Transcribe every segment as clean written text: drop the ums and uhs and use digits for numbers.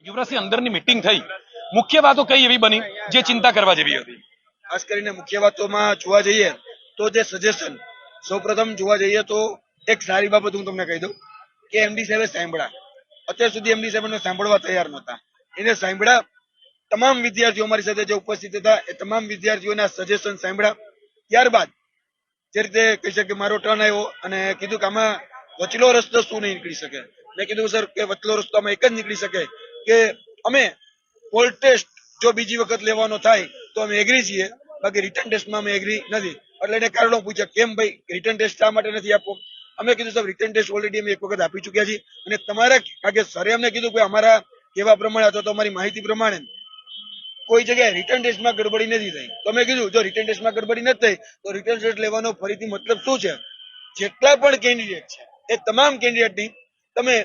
યુવરાજસિંહ અંદરની મીટિંગ થઈ, મુખ્ય વાતો કઈ એવી બની જે ચિંતા કરવા જેવી હતી? ખાસ કરીને મુખ્ય વાતોમાં જોવા જઈએ તો જે સજેશન, સૌપ્રથમ જોવા જઈએ તો એક સારી બાબત હું તમને કહી દઉં કે એમડી સાહેબે સાંભળ્યા. અત્યાર સુધી એમડી સાહેબ સાંભળવા તૈયાર નહોતા, એને સાંભળ્યા. તમામ વિદ્યાર્થીઓ અમારી સાથે જે ઉપસ્થિત હતા એ તમામ વિદ્યાર્થીઓના સજેશન સાંભળ્યા. ત્યારબાદ જે રીતે કહી શકે મારો ટર્ન આવ્યો અને કીધું કે આમાં વચલો રસ્તો શું નહીં નીકળી શકે. મેં કીધું સર કે વચલો રસ્તો આમાં એક જ નીકળી શકે કે અમે પોલ ટેસ્ટ જો બીજી વખત લેવાનો થાય તો અમે એગ્રી છીએ, બાકી રિટર્ન ટેસ્ટમાં અમે એગ્રી નથી. એટલે એને કારણો પૂછ્યા, કેમ ભાઈ રિટર્ન ટેસ્ટ શા માટે નથી આપવો? અમે કીધું સાહેબ રિટર્ન ટેસ્ટ ઓલરેડી અમે એક વખત આપી ચુક્યા છીએ અને તમારા કારણ કે સરે અમને કીધું કે અમારા કહેવા પ્રમાણે અથવા તો અમારી માહિતી પ્રમાણે કોઈ જગ્યાએ રિટર્ન ટેસ્ટમાં ગડબડી નથી થઈ. તો મેં કીધું જો રિટર્ન ટેસ્ટમાં ગડબડી નથી થઈ તો રિટર્ન ટેસ્ટ લેવાનો ફરીથી મતલબ શું છે? જેટલા પણ કેન્ડિડેટ છે એ તમામ કેન્ડિડેટની તમે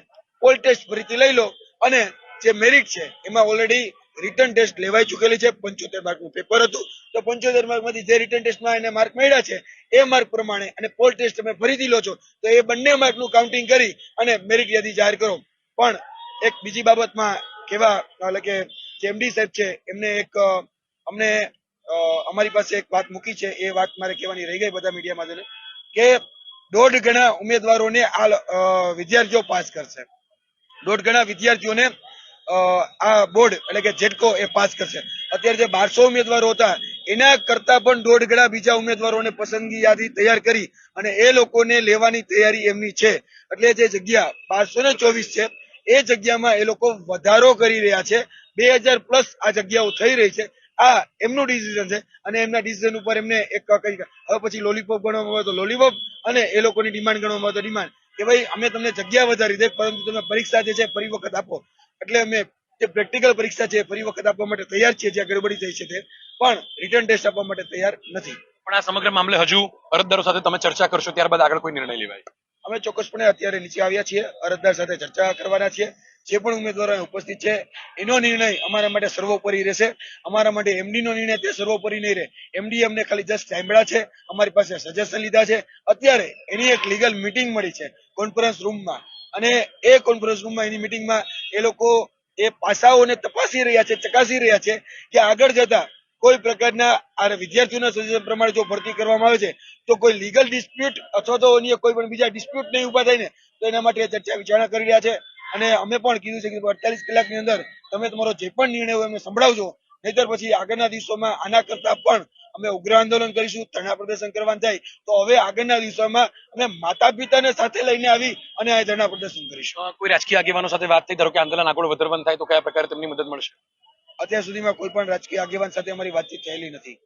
પોલ ટેસ્ટ ફરીથી લઈ લો અને જે મેરિટ છે એમાં ઓલરેડી રિટર્ન ટેસ્ટ લેવાઈ ચૂકેલી છે. 75 માર્કનું પેપર હતું તો 75 માર્કમાંથી જે રિટર્ન ટેસ્ટમાં એને માર્ક મળ્યા છે એ માર્ક પ્રમાણે અને પોલ ટેસ્ટ તમે ફરીથી લો છો તો એ બંને માર્કનું કાઉન્ટિંગ કરી અને મેરિટ યાદી જાહેર કરો. પણ એક બીજી બાબતમાં કેવા એટલે કે જે એમડી સાહેબ છે એમને એક અમને અમારી પાસે એક વાત મૂકી છે, એ વાત મારે કહેવાની રહી ગઈ બધા મીડિયા માધ્યમે કે 1.5 ગણા ઉમેદવારોને આ વિદ્યાર્થીઓ પાસ કરશે. 1.5 ગણા વિદ્યાર્થીઓને આ બોર્ડ એટલે કે જેટકો એ પાસ કરશે. અત્યારે જે 1200 ઉમેદવારો હતા એના કરતા પણ 1.5 ગણા બીજા ઉમેદવારોને પસંદગી યાદી તૈયાર કરી અને એ લોકોને લેવાની તૈયારી એમની છે. એટલે જે જગ્યા 1224 છે એ જગ્યામાં એ લોકો વધારો કરી રહ્યા છે. 2000 પ્લસ આ જગ્યાઓ થઈ રહી છે. આ એમનું ડિસિઝન છે અને એમના ડિસિઝન ઉપર એમને એક કઈ હવે પછી લોલીપોપ ગણવામાં આવે તો લોલીપોપ અને એ લોકોની ડિમાન્ડ ગણવામાં આવે તો ડિમાન્ડ કે ભાઈ અમે તમને જગ્યા વધારી દે પરંતુ તમે પરીક્ષા જે છે ફરી વખત આપો. એટલે અમે જે પ્રેક્ટિકલ પરીક્ષા છે ફરી વખત આપવા માટે તૈયાર છીએ, જ્યાં ગડબડી થઈ છે તે, પણ રિટર્ન ટેસ્ટ આપવા માટે તૈયાર નથી. પણ આ સમગ્ર મામલે હજુ અરજદારો સાથે તમે ચર્ચા કરશો, ત્યારબાદ આગળ કોઈ નિર્ણય લેવાય? અમે ચોક્કસપણે અત્યારે નીચે આવ્યા છીએ, અરજદાર સાથે ચર્ચા કરવાના છીએ. જે પણ ઉમેદવારો ઉપસ્થિત છે એનો નિર્ણય અમારા માટે સર્વોપરી રહેશે. અમારા માટે એમડી નો નિર્ણય તે સર્વોપરી નહીં રહે. એમડી અમને ખાલી જસ્ટ સાંભળ્યા છે, અમારી પાસે સજેશન લીધા છે. અત્યારે એની એક લીગલ મીટિંગ મળી છે કોન્ફરન્સ રૂમમાં અને એ કોન્ફરન્સ રૂમમાં એની મીટિંગમાં એ લોકો એ પાસાઓને તપાસી રહ્યા છે, ચકાસી રહ્યા છે કે આગળ જતા કોઈ પ્રકારના આ વિદ્યાર્થીઓના સજેશન પ્રમાણે જો ભરતી કરવામાં આવે છે તો કોઈ લીગલ ડિસ્પ્યુટ અથવા તો અન્ય કોઈ પણ બીજા ડિસ્પ્યુટ નહીં ઉભા થાય ને, તો એના માટે ચર્ચા વિચારણા કરી રહ્યા છે. અને અમે પણ કીધું છે કે 48 કલાકની અંદર તમે તમારો જે પણ નિર્ણય હોય એમને સંભળાવજો, નહીતર પછી આગળના દિવસોમાં આના કરતા પણ અમે ઉગ્ર આંદોલન કરીશું, ધરણા પ્રદર્શન કરવાનું થાય તો હવે આગળના દિવસોમાં અમે માતા પિતાને સાથે લઈને આવી અને આ ધરણા પ્રદર્શન કરીશું. કોઈ રાજકીય આગેવાનો સાથે વાત થઈ, ધારો કે આંદોલન આગળ વધારવાનું થાય તો કયા પ્રકારે તેમની મદદ મળશે? અત્યાર સુધીમાં કોઈ પણ રાજકીય આગેવાન સાથે અમારી વાતચીત થયેલી નથી.